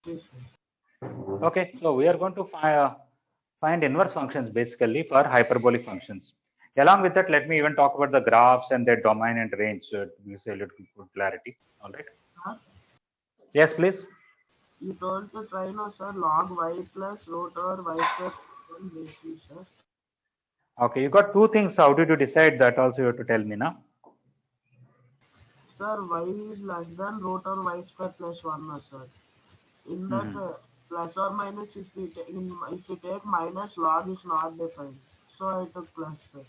Okay, so we are going to find inverse functions basically for hyperbolic functions. Along with that, let me even talk about the graphs and their domain and range to give a little good clarity. All right. Huh? Yes, please. You told to try now, sir, log y plus root over y plus 1 base, sir. Okay, you got two things. How did you decide that? Also, you have to tell me now. Sir, y is less than root over y square plus 1, sir. In that plus or minus, if we take minus, log is not defined. So I took plus, sir.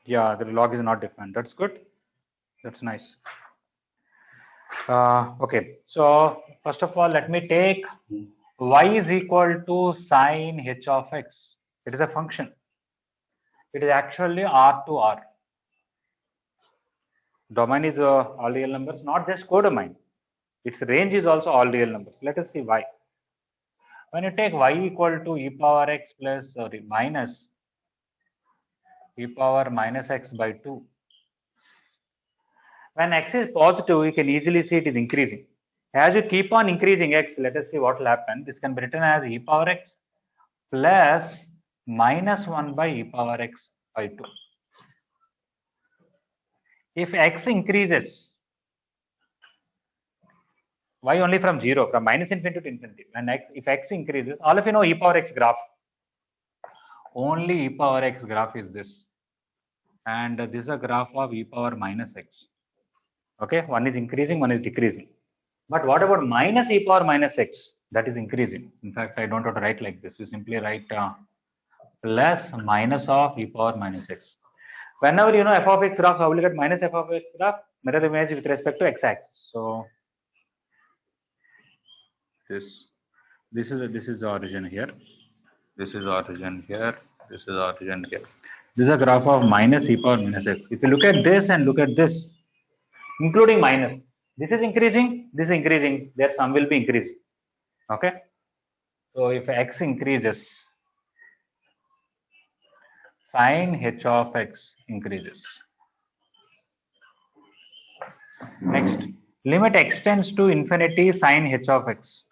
Yeah, the log is not defined. That's good. That's nice. Okay, so first of all, let me take y is equal to sine h of x. It is a function. It is actually R to R. Domain is all real numbers, not just codomain. Its range is also all real numbers. Let us see why. When you take y equal to e power x plus minus e power minus x by 2. When x is positive, you can easily see it is increasing. As you keep on increasing x, let us see what will happen. This can be written as e power x plus minus 1 by e power x by 2. If x increases, why only from 0? From minus infinity to infinity. When if x increases, all of you know e power x graph. Only e power x graph is this. And this is a graph of e power minus x. Okay, one is increasing, one is decreasing. But what about minus e power minus x? That is increasing. In fact, I don't have to write like this. You simply write plus minus of e power minus x. Whenever you know f of x graph, how will you get minus f of x graph? Mirror image with respect to x axis. So this is the origin here. This is origin here. This is origin here. This is a graph of minus e power minus x. If you look at this and look at this, including minus, this is increasing, this is increasing, their sum will be increasing. Okay. So if x increases, sine h of x increases. Next, limit extends to infinity, sine h of x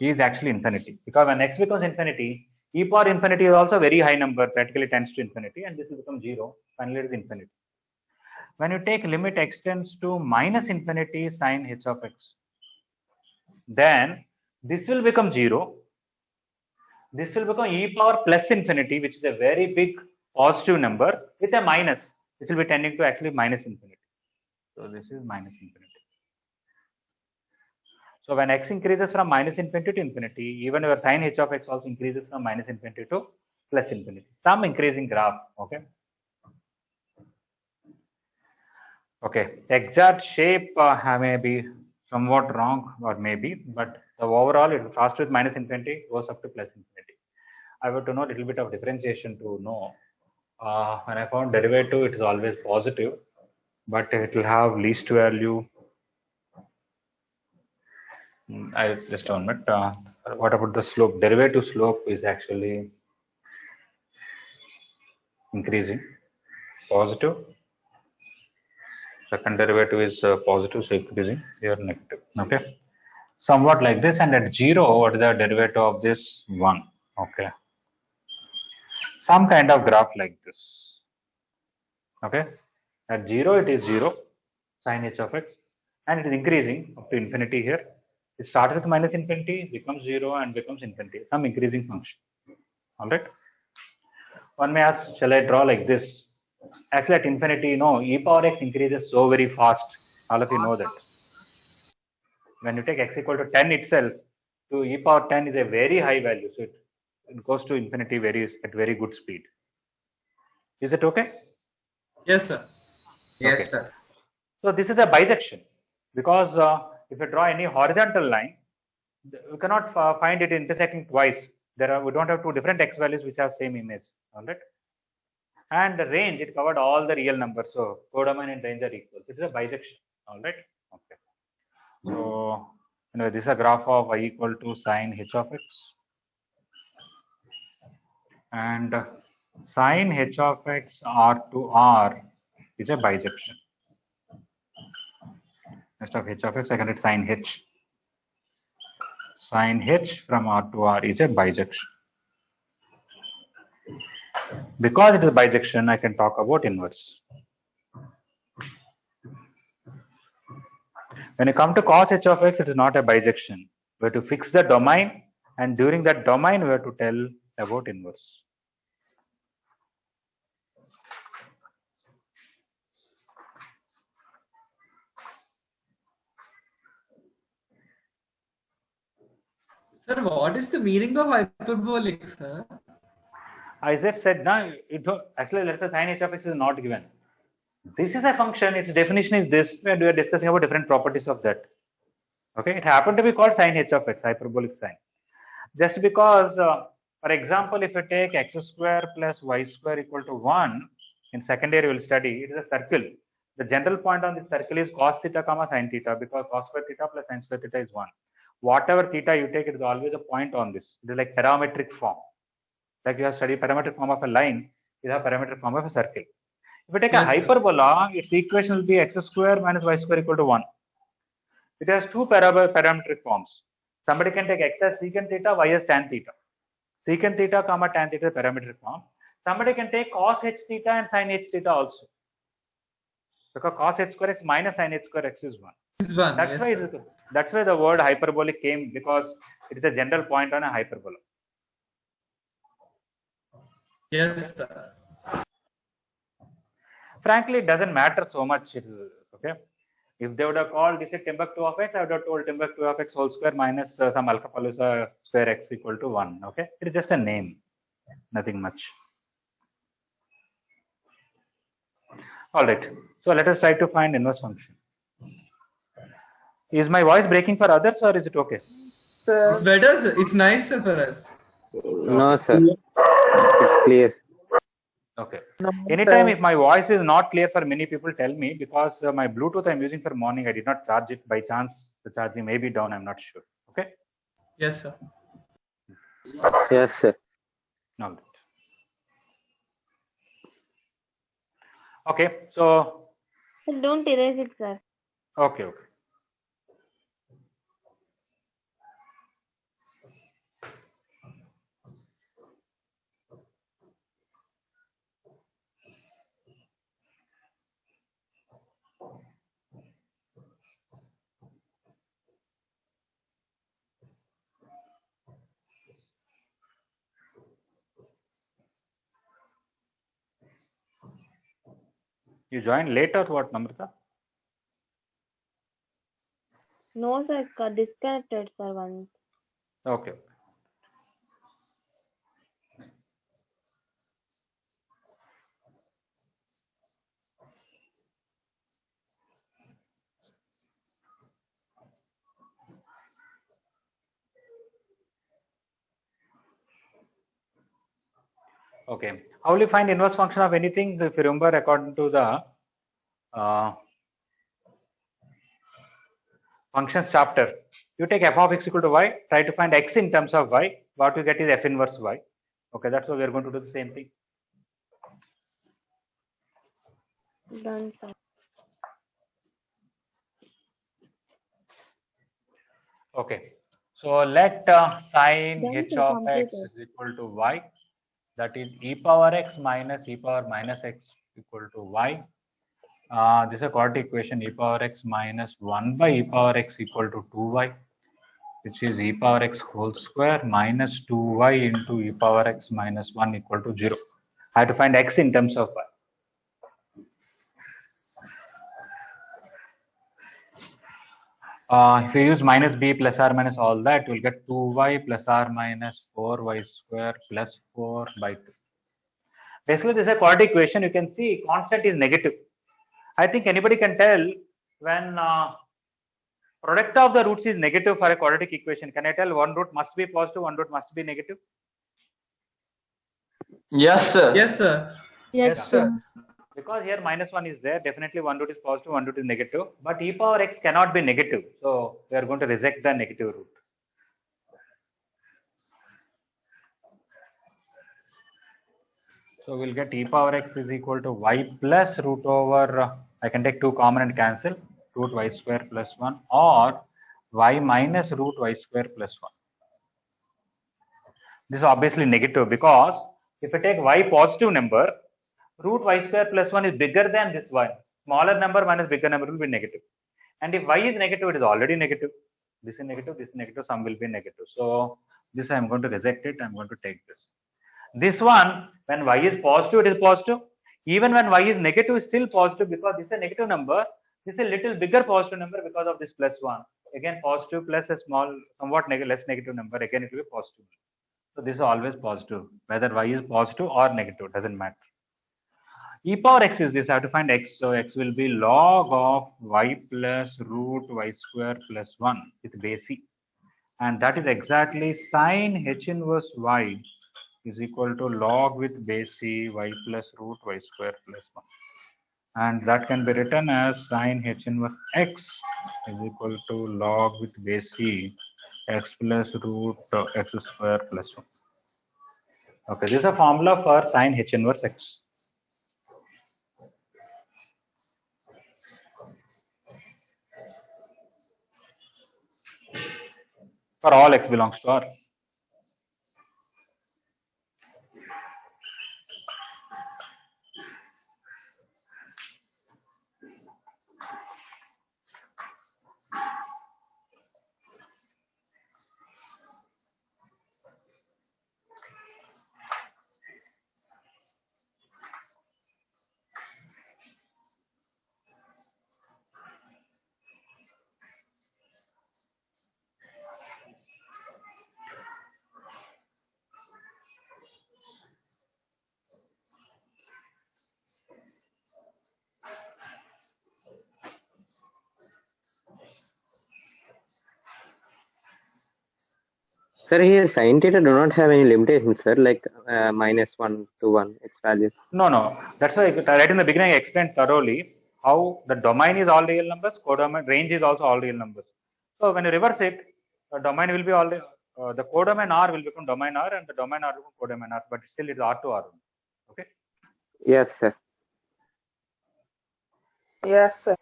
is actually infinity, because when x becomes infinity, e power infinity is also a very high number, practically tends to infinity, and this will become 0. Finally, it is infinity. When you take limit extends to minus infinity sine h of x, then this will become 0. This will become e power plus infinity, which is a very big positive number with a minus, which will be tending to actually minus infinity. So this is minus infinity. So when x increases from minus infinity to infinity, even your sine h of x also increases from minus infinity to plus infinity. Some increasing graph. Okay. Okay. Exact shape may be somewhat wrong, or maybe, but the overall it starts with minus infinity, goes up to plus infinity. I want to know a little bit of differentiation to know. When I found derivative, it is always positive, but it will have least value. I just a minute. What about the slope? Derivative slope is actually increasing, positive. Second derivative is positive, so increasing. Here negative. Okay, somewhat like this. And at 0, what is the derivative of this? 1. Okay, some kind of graph like this. Okay, at 0 it is 0 sine h of x, and it is increasing up to infinity here. It starts with minus infinity, becomes 0, and becomes infinity. Some increasing function. All right. One may ask, shall I draw like this? Actually, at infinity, no, e power x increases so very fast. All of you know that. When you take x equal to 10 itself, to e power 10 is a very high value. So it goes to infinity at very good speed. Is it okay? Yes, sir. Yes, Okay. sir. So this is a bisection, because if you draw any horizontal line, we cannot find it intersecting twice. We don't have two different x values which have same image. All right. And the range, it covered all the real numbers. So codomain and range are equal. It is a bisection. All right. Okay. So anyway, this is a graph of y equal to sine h of x, and sine h of x r to r is a bisection. Instead of h of x, I can write sine h. Sin h from R to R is a bijection. Because it is a bijection, I can talk about inverse. When you come to cos h of x, it is not a bijection. We have to fix the domain, and during that domain, we have to tell about inverse. Sir, what is the meaning of hyperbolic, sir? I just said, now, actually, let's say sin h of x is not given. This is a function, its definition is this, and we are discussing about different properties of that. Okay, it happened to be called sin h of x, hyperbolic sign. Just because, for example, if you take x square plus y square equal to 1, in second year you will study, it is a circle. The general point on this circle is cos theta comma sin theta, because cos square theta plus sin square theta is 1. Whatever theta you take, it is always a point on this. It is like parametric form. Like you have studied parametric form of a line, you have parametric form of a circle. If you take a hyperbola, its equation will be x square minus y square equal to 1. It has two parametric forms. Somebody can take x as secant theta, y as tan theta. Secant theta comma tan theta is parametric form. Somebody can take cos h theta and sin h theta also. Because cos h square x minus sin h square x is 1. That's why the word hyperbolic came, because it is a general point on a hyperbola. Yes, sir. Frankly, it doesn't matter so much. Okay. If they would have called this a Timbuktu of x, I would have told Timbuktu of x whole square minus some Alcapalooza square x equal to 1. Okay. It is just a name. Nothing much. All right. So let us try to find inverse function. Is my voice breaking for others, or is it okay? Sir. It's better, sir. It's nicer for us. No, sir. It's clear. Okay. Anytime if my voice is not clear for many people, tell me, because my Bluetooth I'm using for morning, I did not charge it. By chance, the charging may be down. I'm not sure. Okay. Yes, sir. Yes, sir. All right. Okay. So. Don't erase it, sir. Okay. Okay. You joined late or what, Namrata? No, sir. It got disconnected, sir, once. Okay. Okay. How will you find inverse function of anything? If you remember, according to the functions chapter, you take f of x equal to y, try to find x in terms of y. What you get is f inverse y. Okay, that's why we are going to do the same thing. Done, sir. Okay. So let sin Then h to of complete x it. is equal to y. That is e power x minus e power minus x equal to y. This is a quadratic equation, e power x minus 1 by e power x equal to 2y, which is e power x whole square minus 2y into e power x minus 1 equal to 0. I have to find x in terms of y. If you use minus b plus r minus all that, you will get 2y plus r minus 4y square plus 4 by 2. Basically, this is a quadratic equation. You can see constant is negative. I think anybody can tell when product of the roots is negative for a quadratic equation. Can I tell one root must be positive, one root must be negative? Yes, sir. Yes, sir. Yes, sir. Because here minus 1 is there, definitely one root is positive, one root is negative. But e power x cannot be negative. So we are going to reject the negative root. So we'll get e power x is equal to y plus root over, I can take 2 common and cancel, root y square plus 1, or y minus root y square plus 1. This is obviously negative because if I take y positive number, root y square plus 1 is bigger than this y. Smaller number minus bigger number will be negative. And if y is negative, it is already negative. This is negative, sum will be negative. So this I am going to reject it. I am going to take this. This one, when y is positive, it is positive. Even when y is negative, it's still positive because this is a negative number. This is a little bigger positive number because of this plus 1. Again, positive plus a small, somewhat less negative number. Again, it will be positive. So this is always positive. Whether y is positive or negative, doesn't matter. E power x is this. I have to find x. So x will be log of y plus root y square plus 1 with base e. And that is exactly sine h inverse y is equal to log with base e y plus root y square plus 1. And that can be written as sine h inverse x is equal to log with base e x plus root x square plus 1. Okay, this is a formula for sine h inverse x. For all x belongs to R. Sir, here sin theta do not have any limitations, sir, like -1 to 1 its values. No. That's why right in the beginning I explained thoroughly how the domain is all real numbers, codomain range is also all real numbers. So when you reverse it, the domain will be all the codomain R will become domain R and the domain R will become codomain R, but still it's R to R. Okay. Yes, sir. Yes, sir.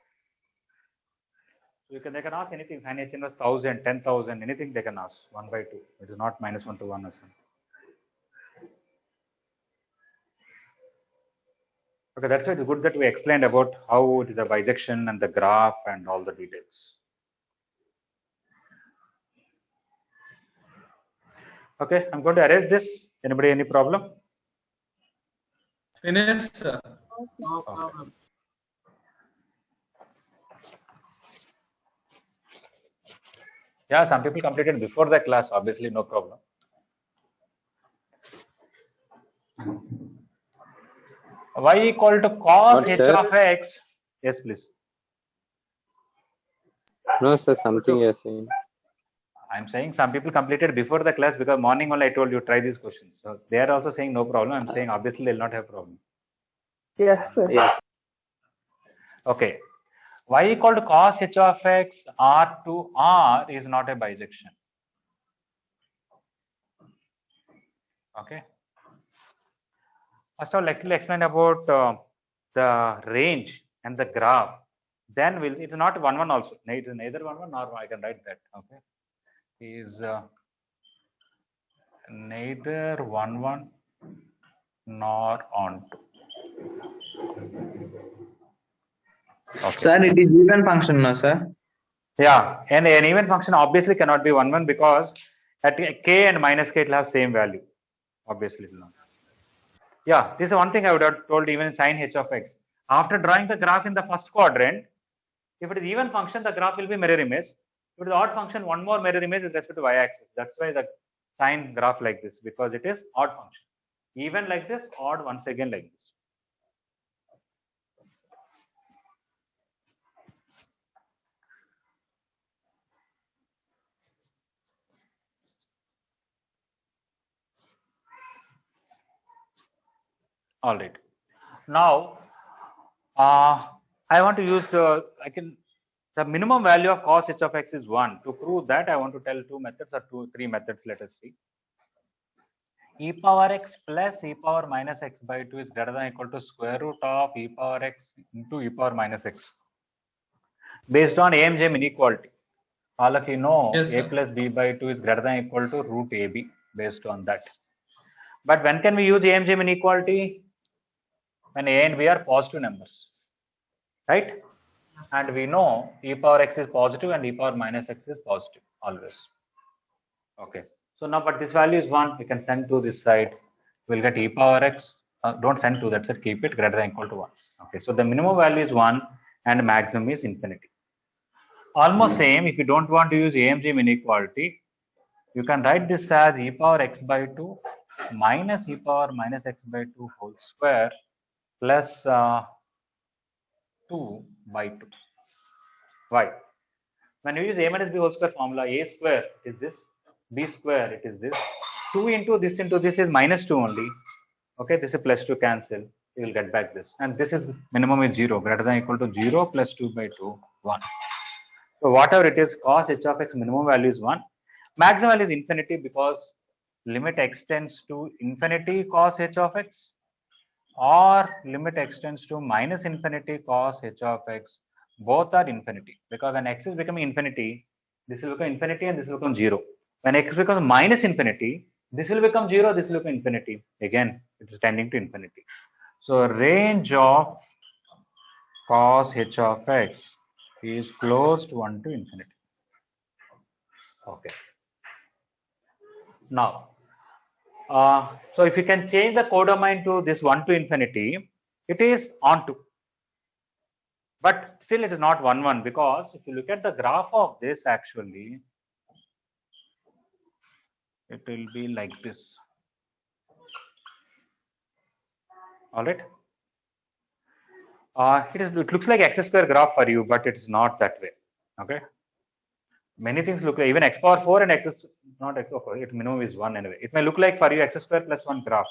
So they can ask anything, sin h inverse 1000, 10,000, anything they can ask 1 by 2. It is not -1 to 1 or something. Okay, that's why it's good that we explained about how it is a bisection and the graph and all the details. Okay, I'm going to erase this. Anybody any problem? Finished, sir. No problem. Yeah, some people completed before the class, obviously no problem. Y equal to cos What, h sir? of x. Yes, please. No, sir, something you're saying. I'm saying some people completed before the class because morning only I told you try these questions. So they are also saying no problem. I'm saying obviously they'll not have problem. Yes, sir. Yes. Okay. Y equal to cos h of x R to R is not a bisection. Okay. First of all, let me explain about the range and the graph. Then it's not 1 1 also. It is neither 1 1 nor 1. I can write that. Okay. Is neither 1 1 nor on 2. Okay. Sir, it is even function now, sir. Yeah, and an even function obviously cannot be 1 1 because at k and minus k it will have same value. Obviously, it will not. Yeah, this is one thing I would have told even in sin h of x. After drawing the graph in the first quadrant, if it is even function, the graph will be mirror image. If it is odd function, one more mirror image with respect to y-axis. That's why the sine graph like this, because it is odd function. Even like this, odd once again like this. All right. Now, I want to use, the minimum value of cos h of x is 1. To prove that, I want to tell two methods or three methods, let us see. E power x plus e power minus x by 2 is greater than or equal to square root of e power x into e power minus x. Based on AMJM inequality. All of you know Yes, a sir. plus b by 2 is greater than or equal to root ab based on that. But when can we use AMGM inequality? When a and b are positive numbers, right? And we know e power x is positive and e power minus x is positive always. Okay. So now, but this value is 1. We can send to this side. We'll get e power x. Don't send to that side. Keep it greater than or equal to 1. Okay. So the minimum value is 1 and maximum is infinity. Almost same. If you don't want to use AMGM inequality, you can write this as e power x by 2 minus e power minus x by 2 whole square plus 2 by 2. Why? When you use a minus b whole square formula, a square is this, b square it is this, 2 into this is minus 2 only. Okay, this is plus 2 cancel. You will get back this. And this is minimum is 0, greater than or equal to 0 plus 2 by 2, 1. So whatever it is, cos h of x minimum value is 1. Maximum value is infinity because limit extends to infinity cos h of x or limit extends to minus infinity cos h of x. Both are infinity because when x is becoming infinity, this will become infinity and this will become 0. When x becomes minus infinity, this will become 0, this will become infinity. Again, it is tending to infinity. So range of cos h of x is close to 1 to infinity. Okay. Now, so if you can change the codomain to this 1 to infinity, it is onto. But still it is not 1, 1 because if you look at the graph of this actually, it will be like this. All right. It looks like x square graph for you, but it is not that way. Okay. Many things look like even x power 4 and x not x power 4, it minimum is 1 anyway. It may look like for you x square plus 1 graph,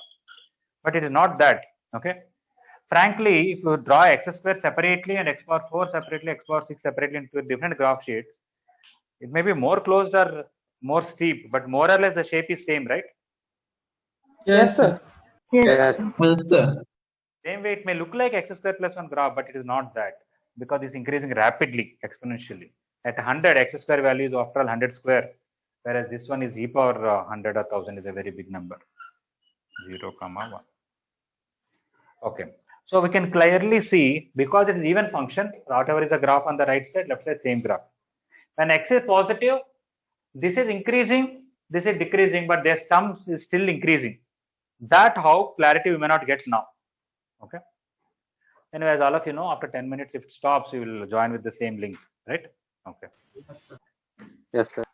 but it is not that. Okay. Frankly, if you draw x square separately and x power 4 separately, x power 6 separately into different graph sheets, it may be more closed or more steep, but more or less the shape is same, right? Yes, sir. Yes. Yes, sir. Same way, it may look like x square plus 1 graph, but it is not that because it's increasing rapidly, exponentially. At 100, x square value is after all 100 square, whereas this one is e power 100 or 1000 is a very big number, 0, 1. Okay, so we can clearly see because it is even function, whatever is the graph on the right side, left side, same graph. When x is positive, this is increasing, this is decreasing, but their sum is still increasing. That how clarity we may not get now. Okay. Anyway, as all of you know, after 10 minutes, if it stops, you will join with the same link, right? Okay. Yes, sir.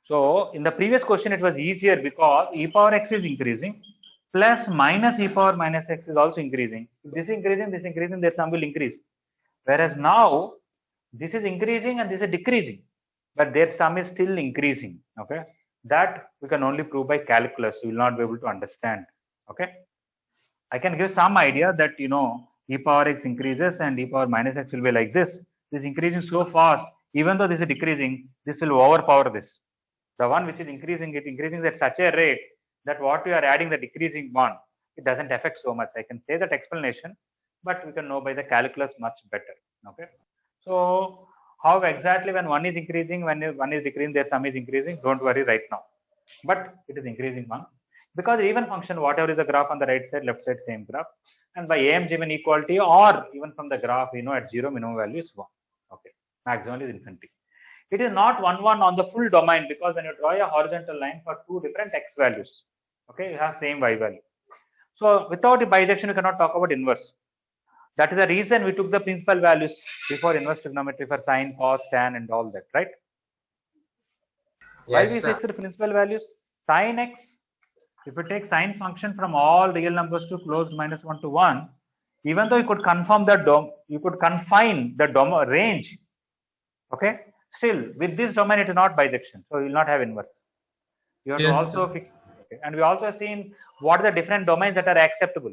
So in the previous question, it was easier because e power x is increasing plus minus e power minus x is also increasing. If this is increasing, their sum will increase. Whereas now, this is increasing and this is decreasing, but their sum is still increasing. Okay. That we can only prove by calculus. You will not be able to understand. Okay. I can give some idea that, you know, e power x increases and e power minus x will be like this. This is increasing so fast, even though this is decreasing, this will overpower this. The one which is increasing, it increasing at such a rate that what we are adding the decreasing one, it doesn't affect so much. I can say that explanation, but we can know by the calculus much better. Okay. So how exactly when one is increasing, when one is decreasing, their sum is increasing, don't worry right now. But it is increasing one. Because even function, whatever is the graph on the right side, left side, same graph. And by AMGM inequality or even from the graph, we know at 0 minimum value is 1. Okay. Maximum is infinity. It is not 1, 1 on the full domain because when you draw a horizontal line for two different x values, okay, you have same y value. So without a bijection, you cannot talk about inverse. That is the reason we took the principal values before inverse trigonometry for sine, cos, tan, and all that, right? Why we fix the principal values? Sin x, if you take sine function from all real numbers to closed minus 1 to 1, even though you could confirm the you could confine the range, okay, still with this domain it is not bijection, so you will not have inverse. You have to also fix, okay. And we also have seen what are the different domains that are acceptable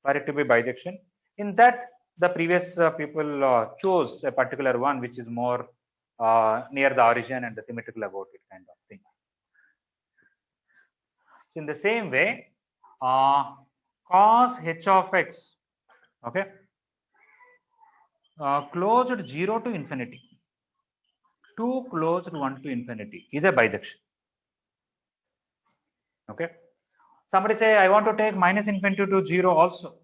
for it to be bijection. In that, the previous people chose a particular one which is more near the origin and the symmetrical about it kind of thing. In the same way, cos h of x, okay, closed 0 to infinity. 2 closed one to infinity is a bijection. Okay. Somebody say, I want to take minus infinity to 0 also,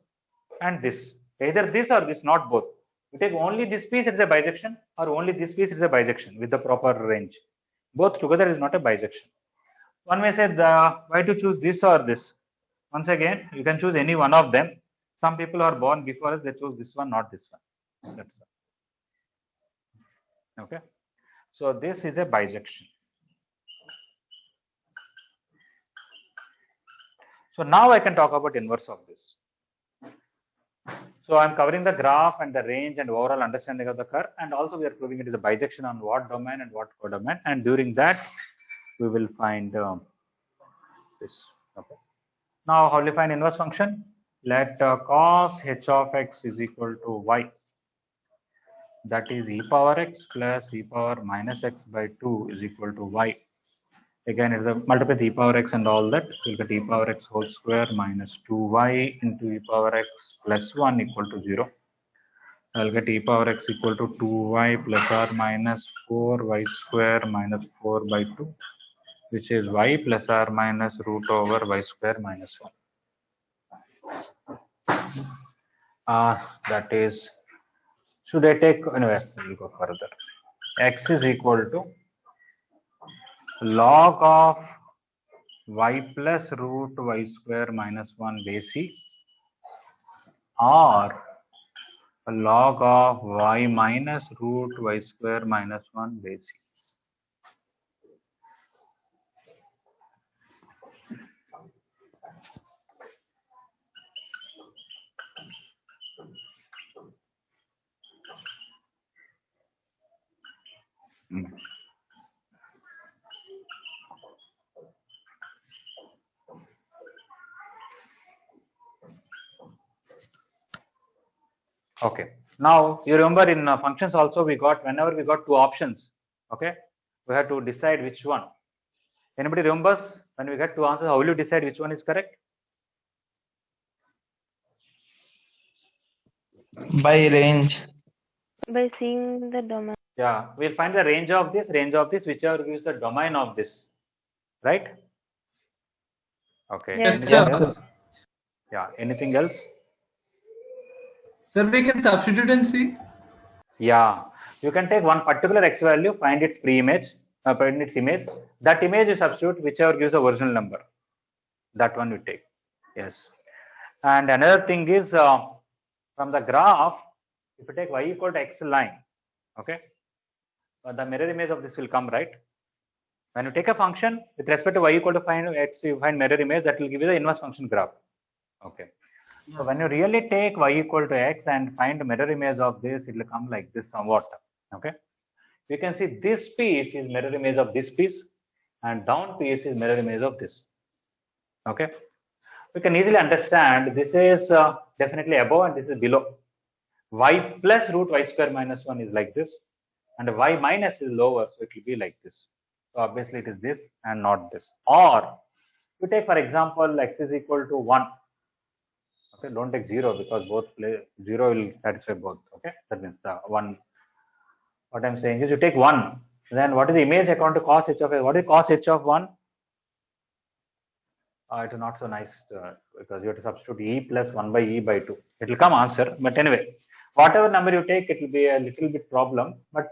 and this. Either this or this, not both. You take only this piece, it is a bijection, or only this piece, it is a bijection with the proper range. Both together is not a bijection. One may say, why to choose this or this? Once again, you can choose any one of them. Some people are born before us, they choose this one, not this one. That's all. Okay. So this is a bijection. So now I can talk about inverse of this. So I'm covering the graph and the range and overall understanding of the curve, and also we are proving it is a bijection on what domain and what codomain, and during that we will find this. Okay. Now how will you find inverse function? Let cos h of x is equal to y, that is e power x plus e power minus x by 2 is equal to y. Again, it's a multiply with e power x and all that. You'll get e power x whole square minus 2y into e power x plus 1 equal to 0. I'll get e power x equal to 2y plus or minus 4y square minus 4 by 2, which is y plus or minus root over y square minus 1. That is, should I take, anyway, we'll go further. X is equal to log of y plus root y square minus 1 base e, or log of y minus root y square minus 1 base e. Okay. Now you remember in functions also we got, whenever we got two options, okay, we have to decide which one. Anybody remembers when we get two answers, how will you decide which one is correct? By range. By seeing the domain. Yeah, we'll find the range of this, whichever gives the domain of this, right? Okay. Yes, Anything sir. else? Yeah. Anything else? Sir, we can substitute and see. Yeah, you can take one particular x value, find its pre-image, find its image. That image you substitute whichever gives the original number. That one you take. Yes. And another thing is from the graph, if you take y equal to x line, okay, the mirror image of this will come, right? When you take a function with respect to y equal to find x, you find mirror image, that will give you the inverse function graph. Okay. So when you really take y equal to x and find the mirror image of this, it will come like this somewhat. Okay. You can see this piece is mirror image of this piece, and down piece is mirror image of this. Okay. We can easily understand this is definitely above and this is below. Y plus root y square minus 1 is like this, and y minus is lower, so it will be like this. So obviously it is this and not this. Or you take, for example, x is equal to 1. Okay, don't take 0 because both 0 will satisfy both. Okay, that means the 1. What I'm saying is you take 1. Then what is the image according to cos h of x? What is cos h of 1? It is not so nice because you have to substitute e plus 1 by e by 2. It will come answer, but anyway, whatever number you take, it will be a little bit problem. But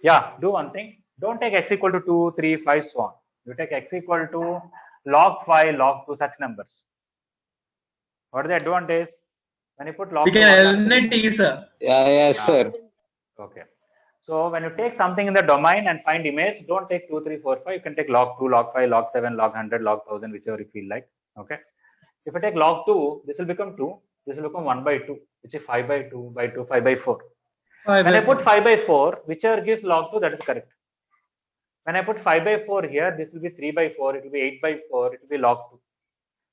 yeah, do one thing. Don't take x equal to 2, 3, 5, so on. You take x equal to log 5, log 2, such numbers. What is the advantage? When you put log We 2, can eliminate t, sir. Yes, sir. Okay. So when you take something in the domain and find image, don't take 2, 3, 4, 5. You can take log 2, log 5, log 7, log 100, log 1000, whichever you feel like. Okay. If you take log 2, this will become 2. This will become 1 by 2, which is 5 by 2 by 2, 5 by 4. When I put 5 by 4, whichever gives log 2, that is correct. When I put 5 by 4 here, this will be 3 by 4, it will be 8 by 4, it will be log 2.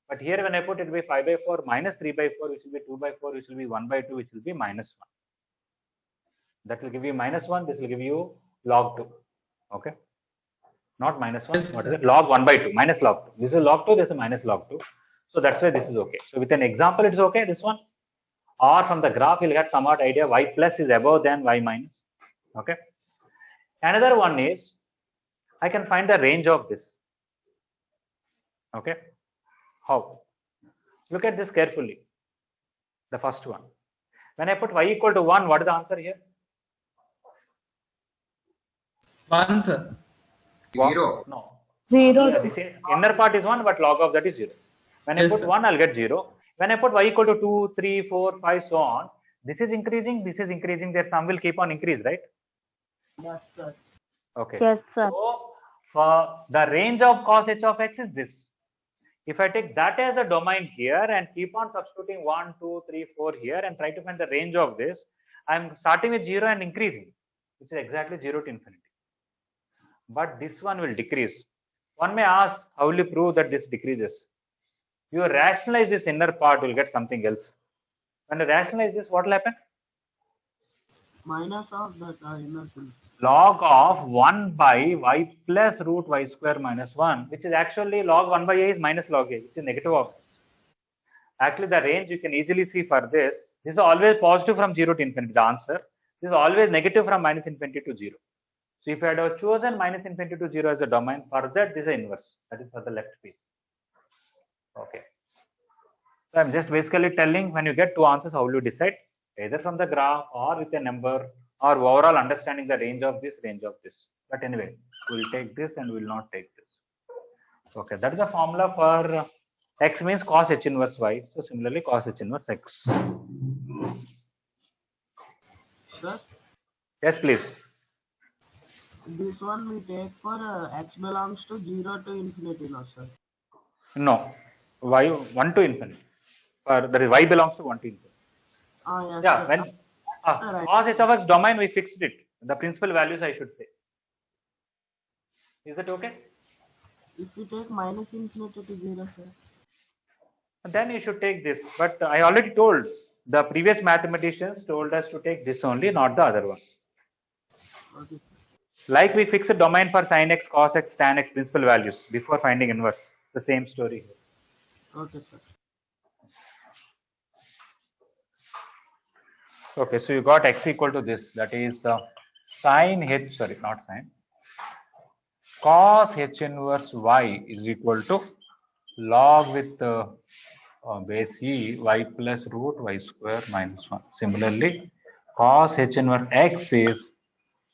But here when I put it will be 5 by 4 minus 3 by 4, which will be 2 by 4, which will be 1 by 2, which will be minus 1. That will give you minus 1, this will give you log 2. Okay. Not minus 1, Yes, what is it? Log 1 by 2, minus log 2. This is log 2, this is minus log 2. So that's why this is okay. So with an example, it's okay, this one. Or from the graph, you'll get somewhat idea y plus is above than y minus. Okay. Another one is I can find the range of this. Okay. How? Look at this carefully. The first one. When I put y equal to 1, what is the answer here? 1, sir. Zero. No. Zero, Yeah, sir. this inner part is 1, but log of that is 0. When I Yes, put sir. 1, I'll get 0. When I put y equal to 2, 3, 4, 5, so on, this is increasing, their sum will keep on increase, right? Yes, sir. Okay. Yes, sir. So, for the range of cos h of x is this. If I take that as a domain here and keep on substituting 1, 2, 3, 4 here and try to find the range of this, I'm starting with 0 and increasing, which is exactly 0 to infinity. But this one will decrease. One may ask, how will you prove that this decreases? You rationalize this inner part, will get something else. When you rationalize this, what will happen? Minus of that inner thing. Log of 1 by y plus root y square minus 1, which is actually log 1 by a is minus log a, which is negative of this. Actually, the range you can easily see for this. This is always positive from 0 to infinity, the answer. This is always negative from minus infinity to 0. So if I had have chosen minus infinity to 0 as a domain, for that this is inverse. That is for the left piece. Okay. So I'm just basically telling when you get two answers, how will you decide? Either from the graph or with a number or overall understanding the range of this, range of this. But anyway, we'll take this and we'll not take this. Okay, that is the formula for x means cos h inverse y. So similarly, cos h inverse x. Sir, Yes, please. this one we take for x belongs to 0 to infinity, no, sir. No, y 1 to infinity. For that is y belongs to 1 to infinity. Yes, Yeah, sir. when cos h of x domain we fixed it. The principal values I should say. Is it okay? If we take minus infinity to 0, sir. Then you should take this. But I already told the previous mathematicians told us to take this only, not the other one. Okay, Like we fixed a domain for sin x, cos x, tan x principal values before finding inverse. The same story here. okay, sir. Okay, so you got x equal to this. That is sin h, sorry, not sin. Cos h inverse y is equal to log with base e y plus root y square minus 1. Similarly, cos h inverse x is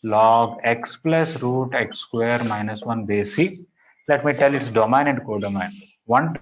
log x plus root x square minus 1 base e. Let me tell its domain and codomain. 1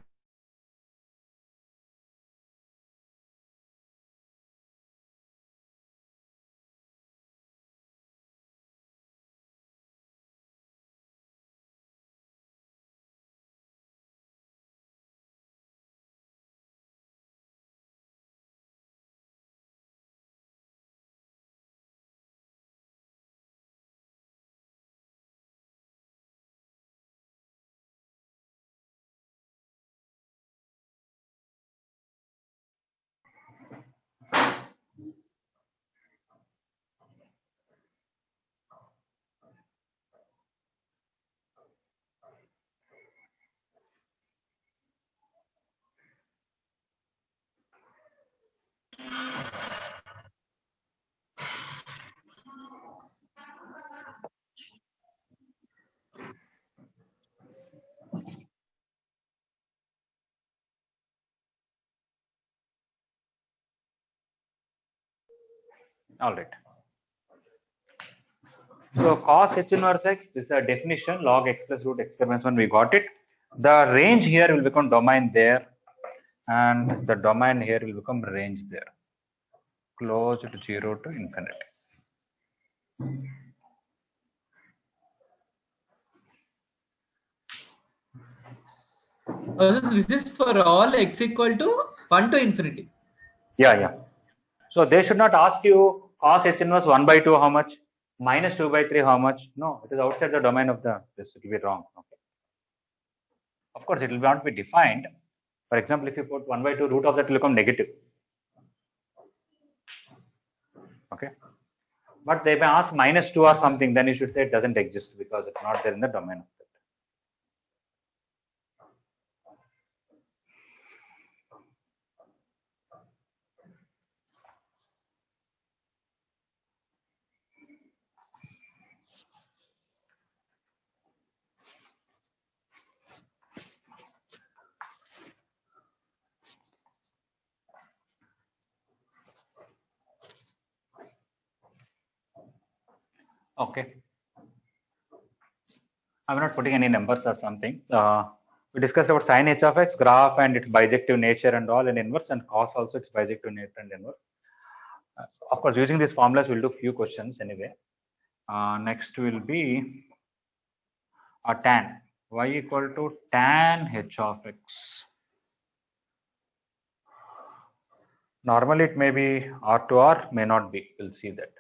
all right. So cos h inverse x, this is a definition, log x plus root x square minus 1, we got it. The range here will become domain there, and the domain here will become range there, close to 0 to infinity. This is for all x equal to 1 to infinity. Yeah, yeah. So they should not ask you cos h inverse 1 by 2 how much, minus 2 by 3 how much. No, it is outside the domain of the this. It will be wrong. Okay. Of course, it will not be defined. For example, if you put 1 by 2, root of that will become negative. Okay. But they may ask minus 2 or something, then you should say it doesn't exist because it's not there in the domain of that. Okay. I'm not putting any numbers or something. We discussed about sin h of x, graph and its bijective nature and all, and inverse, and cos also its bijective nature and inverse. Of course, using these formulas, we'll do few questions anyway. Next will be tan. Y equal to tan h of x. Normally, it may be R to R, may not be. We'll see that.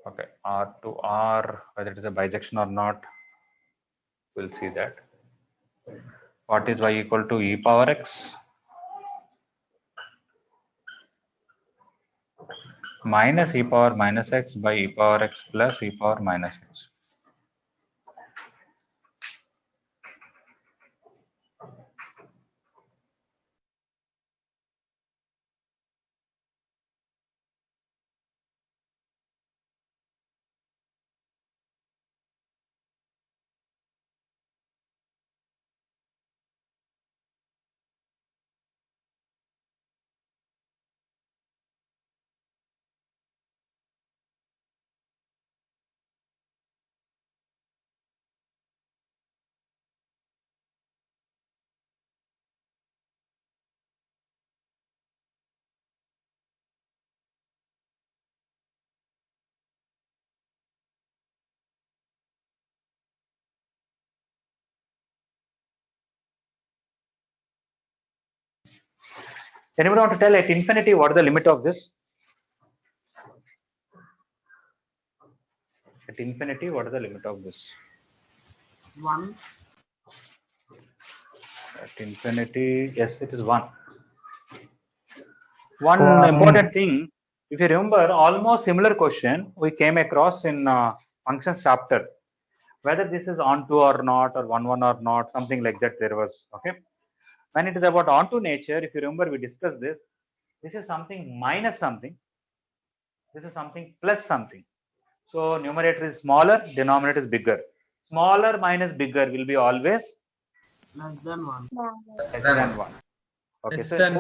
Okay, R to R, whether it is a bijection or not, we'll see that. What is y equal to e power x? Minus e power minus x by e power x plus e power minus x. Anybody want to tell at infinity what is the limit of this? At infinity, what is the limit of this? 1. At infinity, yes, it is 1. One important thing, if you remember, almost similar question we came across in functions chapter. Whether this is onto or not, or 1 1 or not, something like that there was. Okay. When it is about onto nature, if you remember, we discussed this. This is something minus something. This is something plus something. So numerator is smaller, denominator is bigger. Smaller minus bigger will be always Less than 1. less than 1. Okay, Less so than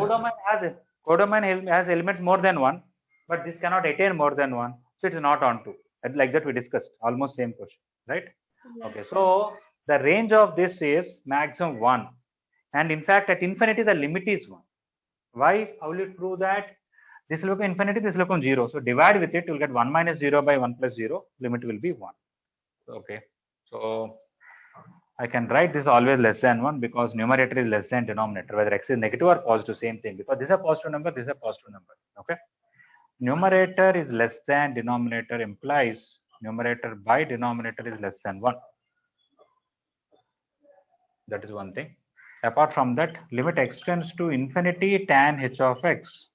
codomain has elements more than 1, but this cannot attain more than 1. So it is not onto. And like that we discussed, almost same question, right? Okay, so the range of this is maximum 1. And in fact, at infinity, the limit is 1. Why? How will you prove that? This will become infinity, this will become 0. So divide with it, you will get 1 minus 0 by 1 plus 0. Limit will be 1. Okay. So I can write this always less than 1 because numerator is less than denominator, whether x is negative or positive, same thing, because this is a positive number, this is a positive number. Okay. Numerator is less than denominator implies numerator by denominator is less than 1. That is one thing. Apart from that, limit extends to infinity tan h of x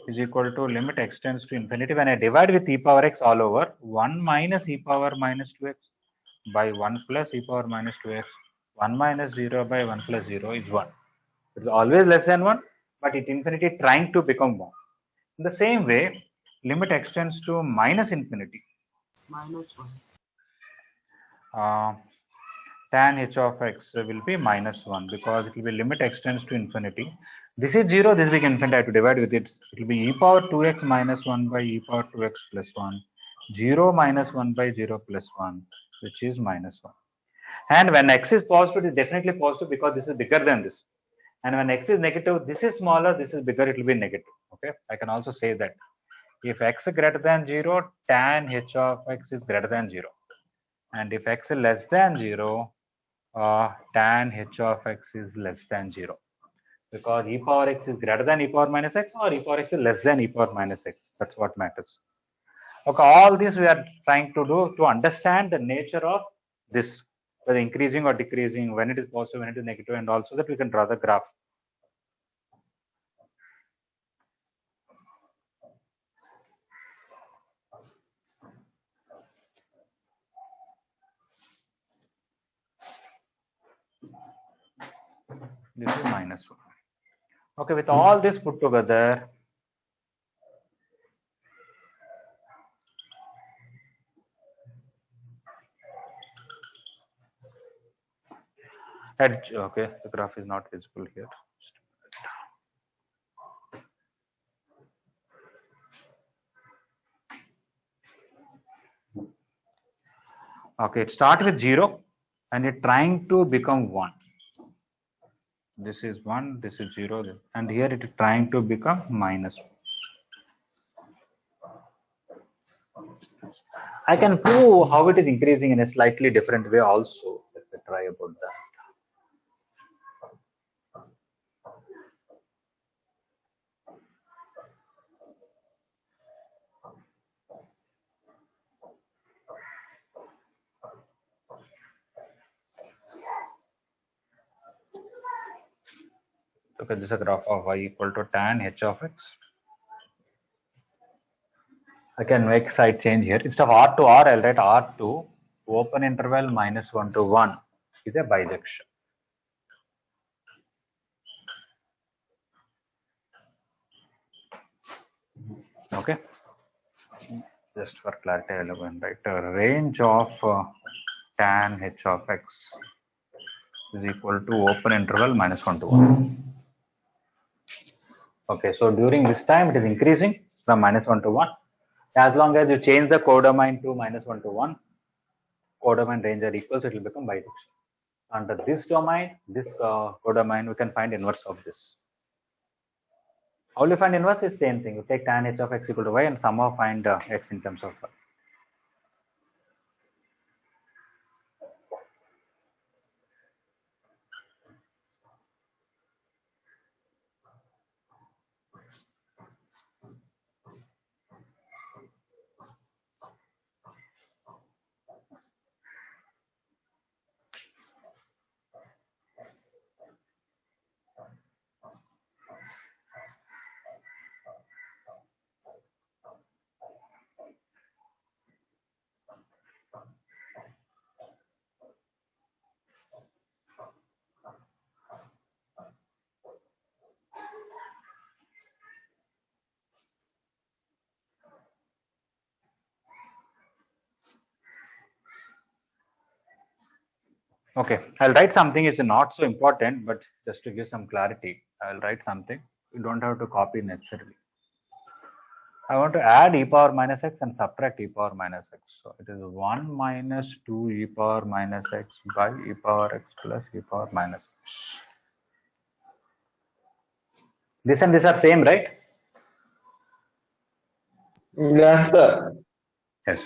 is equal to limit extends to infinity when I divide with e power x all over 1 minus e power minus 2x by 1 plus e power minus 2x. 1 minus 0 by 1 plus 0 is 1. It is always less than 1, but at infinity trying to become 1. In the same way, limit extends to minus infinity. Minus 1. Tan h of x will be minus 1 because it will be limit extends to infinity. This is 0, this is infinity. I have to divide with it. It will be e power 2x minus 1 by e power 2x plus 1. 0 minus 1 by 0 plus 1, which is minus 1. And when x is positive, it is definitely positive because this is bigger than this. And when x is negative, this is smaller, this is bigger, it will be negative. Okay, I can also say that if x is greater than 0, tan h of x is greater than 0. And if x is less than 0, tan h of x is less than 0. Because e power x is greater than e power minus x or e power x is less than e power minus x. That's what matters. Okay, all this we are trying to do to understand the nature of this, whether increasing or decreasing, when it is positive, when it is negative, and also that we can draw the graph. This is minus 1. Okay, with all this put together, okay, the graph is not visible here. Okay, it starts with 0 and it trying to become 1. This is 1, this is 0, and here it is trying to become minus 1. I can prove how it is increasing in a slightly different way also. Let me try about that. Look at this graph of y equal to tan h of x. I can make side change here. Instead of R to R, I'll write R to open interval minus 1 to 1 is a bijection. Okay. Just for clarity, I'll go and write a range of tan h of x is equal to open interval minus 1 to 1. Okay, so during this time, it is increasing from minus 1 to 1. As long as you change the codomain to minus 1 to 1, codomain range are equal, so it will become bijection. Under this domain, this codomain, we can find inverse of this. How will you find inverse? Is same thing. You take tan h of x equal to y and somehow find x in terms of y. Okay, I'll write something. It's not so important, but just to give some clarity, I'll write something. You don't have to copy necessarily. I want to add e power minus x and subtract e power minus x. So it is 1 minus 2 e power minus x by e power x plus e power minus x. This and this are same, right? Yes, sir. Yes.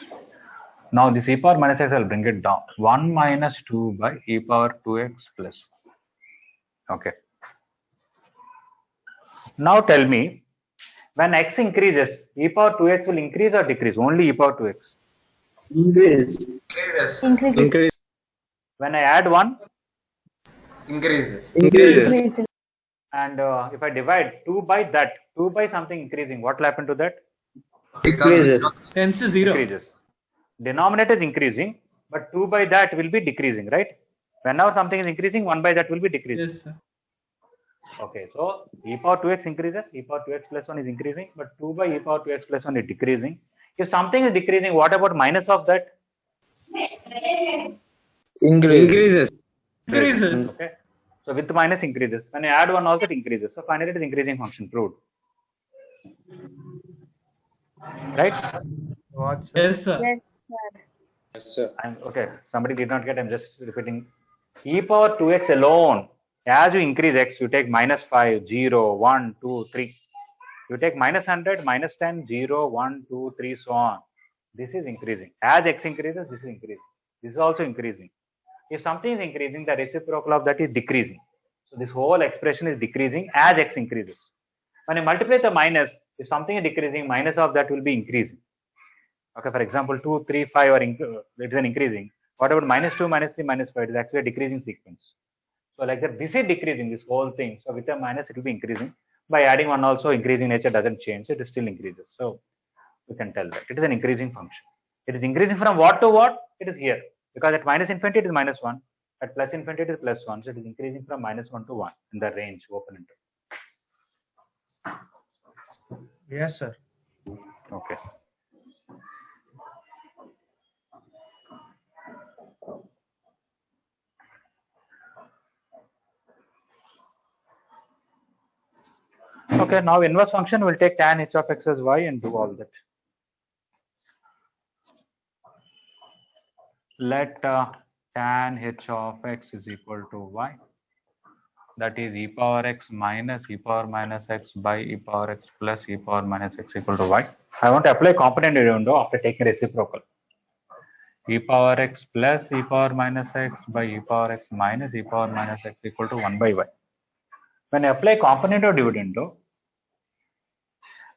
Now this e power minus x, I'll bring it down. 1 minus 2 by e power 2x plus 1. Okay. Now tell me, when x increases, e power 2x will increase or decrease? Only e power 2x. Increase. Increase. When I add 1, Increases. and if I divide 2 by that, 2 by something increasing, what will happen to that? Decreases. Tends to 0. Decreases. Denominator is increasing, but 2 by that will be decreasing, right? Whenever something is increasing, 1 by that will be decreasing. Yes, sir. Okay, so e power 2x increases, e power 2x plus 1 is increasing, but 2 by e power 2x plus 1 is decreasing. If something is decreasing, what about minus of that? Increases. Increases. Okay, so with minus increases. When you add 1 also, it increases. So finally, it is increasing function, proved. Right? Yes, sir. Yes, sir. Okay, somebody did not get, I'm just repeating. E power 2x alone, as you increase x, you take minus 5, 0, 1, 2, 3. You take minus 100, minus 10, 0, 1, 2, 3, so on. This is increasing. As x increases, this is increasing. This is also increasing. If something is increasing, the reciprocal of that is decreasing. So this whole expression is decreasing as x increases. When you multiply the minus, if something is decreasing, minus of that will be increasing. Okay, for example, 2, 3, 5 are it is an increasing. What about minus 2, minus 3, minus 5? It is actually a decreasing sequence. So like that, this is decreasing, this whole thing. So with a minus, it will be increasing. By adding 1 also, increasing nature doesn't change. It still increases. So we can tell that it is an increasing function. It is increasing from what to what? It is here. Because at minus infinity, it is minus 1. At plus infinity, it is plus 1. So it is increasing from minus 1 to 1 in the range open interval. Yes, sir. Okay. Okay, now inverse function will take tan h of x as y and do all that. let tan h of x is equal to y. That is e power x minus e power minus x by e power x plus e power minus x equal to y. I want to apply component window after taking reciprocal. E power x plus e power minus x by e power x minus e power minus x equal to 1 by y. When I apply component of dividendo,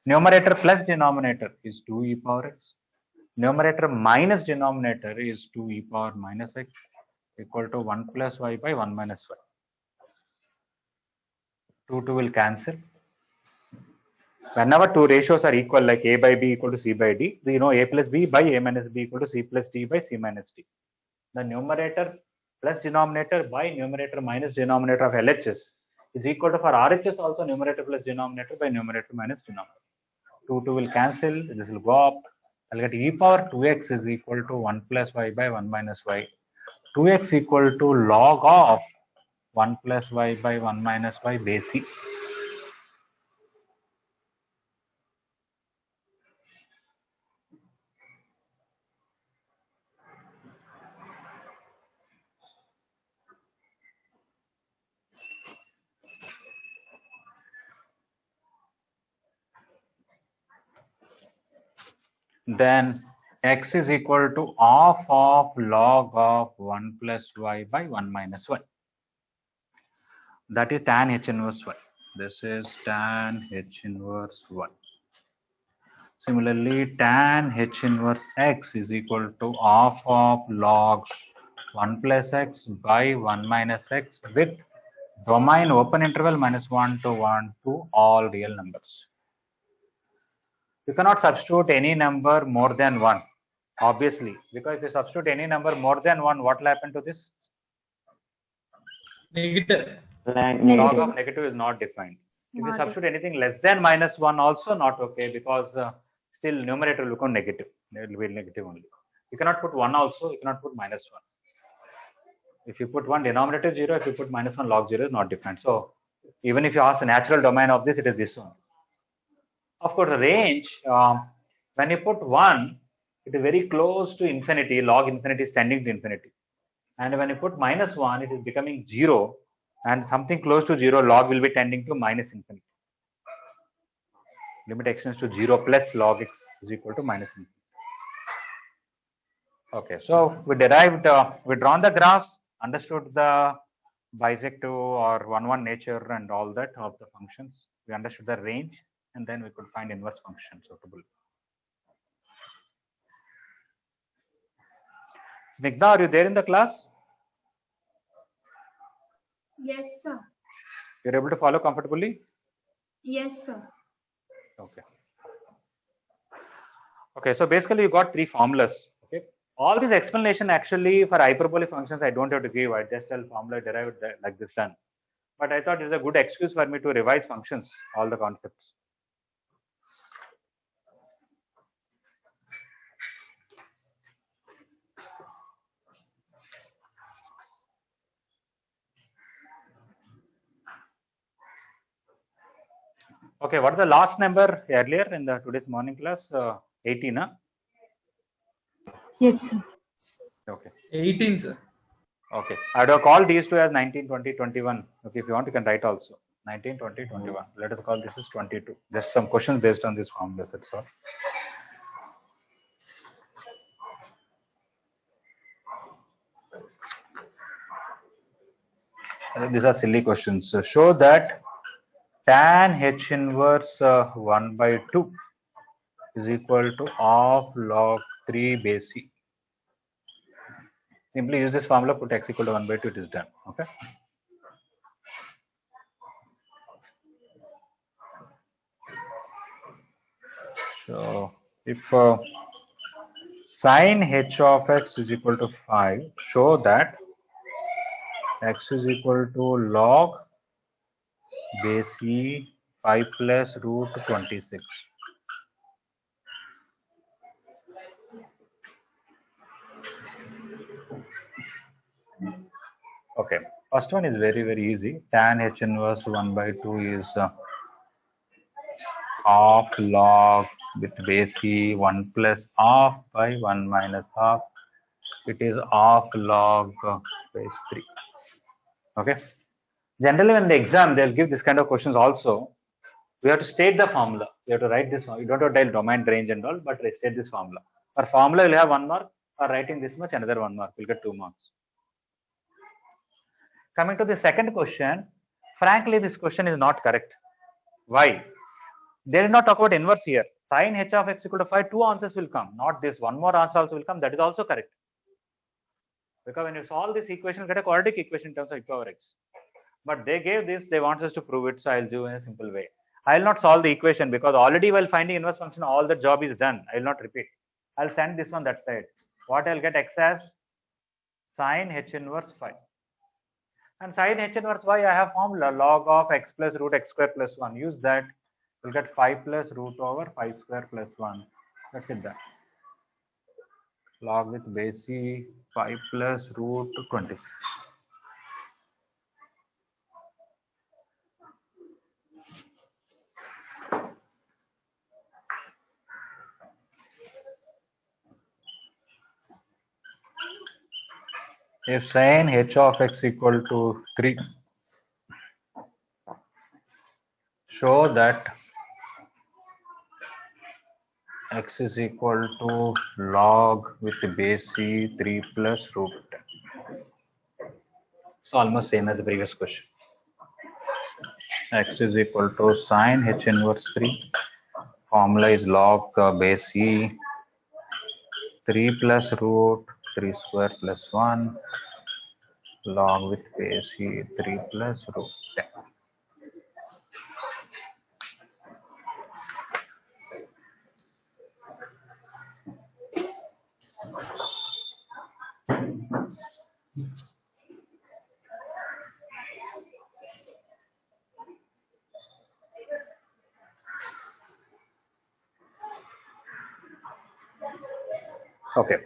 numerator plus denominator is 2 e power x. Numerator minus denominator is 2 e power minus x equal to 1 plus y by 1 minus y. 2 will cancel. Whenever two ratios are equal, like a by b equal to c by d, we know a plus b by a minus b equal to c plus d by c minus d. The numerator plus denominator by numerator minus denominator of LHS is equal to, for RHS also, numerator plus denominator by numerator minus denominator. 2 will cancel, this will go up. I'll get e power 2x is equal to 1 plus y by 1 minus y. 2x equal to log of 1 plus y by 1 minus y base c. Then x is equal to half of log of 1 plus y by 1 minus y. That is tan h inverse y. This is tan h inverse y. Similarly, tan h inverse x is equal to half of log 1 plus x by 1 minus x with domain open interval -1 to 1 to all real numbers. You cannot substitute any number more than 1, obviously, because if you substitute any number more than 1, what will happen to this? Negative. Log of negative is not defined. If you substitute anything less than -1, also not okay, because still numerator will become negative. It will be negative only. You cannot put 1 also, you cannot put -1. If you put 1, denominator 0, if you put -1, log 0 is not defined. So even if you ask the natural domain of this, it is this one. Of course, the range, when you put 1, it is very close to infinity. Log infinity is tending to infinity. And when you put -1, it is becoming 0. And something close to 0, log will be tending to minus infinity. Limit extends to 0 plus log x is equal to minus infinity. Okay, so we derived, we drawn the graphs, understood the bisective or 1-1 nature and all that of the functions. We understood the range, and then we could find inverse function suitable. Snigdha, are you there in the class? Yes, sir. You're able to follow comfortably? Yes, sir. Okay. Okay, so basically you got 3 formulas. Okay, all these explanation actually for hyperbolic functions I don't have to give. I just tell formula derived like this done. But I thought it's a good excuse for me to revise functions, all the concepts. Okay, what is the last number earlier in the today's morning class? 18, huh? Yes, sir. Okay. 18, sir. Okay. I would have called these two as 19, 20, 21. Okay, if you want, you can write also. 19, 20, 21. Let us call this as 22. Just some questions based on this formula, that's all. These are silly questions. So show that tan h inverse 1 by 2 is equal to half log 3 base c. Simply use this formula, put x equal to 1 by 2, it is done. Okay. So if sine h of x is equal to 5, show that x is equal to log base c 5 plus root 26. Okay, first one is very, very easy. Tan h inverse 1 by 2 is half log with base c 1 plus half by 1 minus half it is half log base 3. Okay. Generally, when the exam, they'll give this kind of questions also. We have to state the formula. You have to write this one. You don't have to tell domain range and all, but state this formula. For formula, you'll have 1 mark. For writing this much, another 1 mark. You'll get 2 marks. Coming to the second question, frankly, this question is not correct. Why? They did not talk about inverse here. Sin h of x equal to 5, 2 answers will come. Not this. 1 more answer also will come. That is also correct. Because when you solve this equation, you get a quadratic equation in terms of e power x. But they gave this, they want us to prove it, so I'll do in a simple way. I will not solve the equation because already while finding inverse function, all the job is done. I will not repeat. I'll send this one that side. What I'll get x as sin h inverse 5. And sin h inverse y, I have formula log of x plus root x square plus 1. Use that. We'll get 5 plus root over 5 square plus 1. That's it there. Log with base c 5 plus root 26. If sin h of x equal to 3, show that x is equal to log with base c 3 plus root 10. It's almost same as the previous question. X is equal to sin h inverse 3. Formula is log base c 3 plus root 3 square plus 1 log with base c 3 plus root 10. Okay.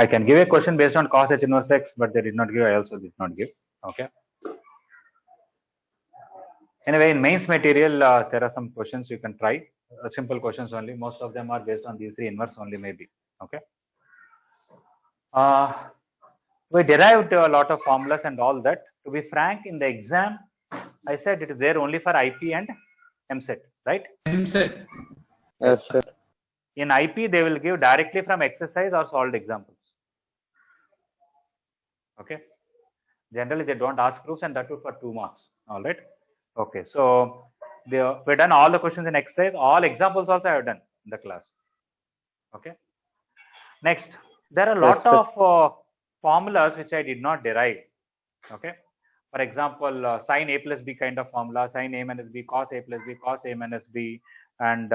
I can give a question based on cos h inverse x, but they did not give. I also did not give. Okay. Anyway, in mains material, there are some questions you can try. Simple questions only. Most of them are based on these 3 inverse only, maybe. Okay. We derived a lot of formulas and all that. To be frank, in the exam, I said it is there only for IP and MSET, right? MSET. Yes, sir. In IP, they will give directly from exercise or solved examples. Okay. Generally, they don't ask proofs, and that too for 2 marks. All right. Okay. So we've done all the questions in exercise. All examples also I have done in the class. Okay. Next, there are a lot of formulas which I did not derive. Okay. For example, sin a plus b kind of formula, sin a minus b, cos a plus b, cos a minus b, and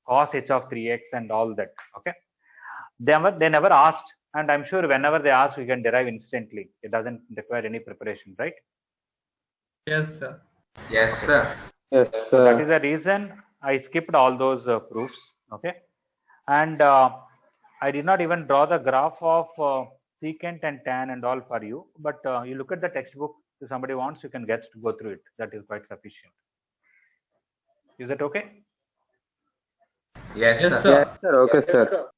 cos h of 3x and all that. Okay. They never asked, and I'm sure whenever they ask, we can derive instantly. It doesn't require any preparation, right? Yes, sir. Yes, sir. Yes, So that sir. is the reason I skipped all those proofs. Okay. And I did not even draw the graph of secant and tan and all for you. But you look at the textbook. If somebody wants, you can get to go through it. That is quite sufficient. Is that okay? Yes, Yes, sir. sir. Yes, sir. Okay, sir.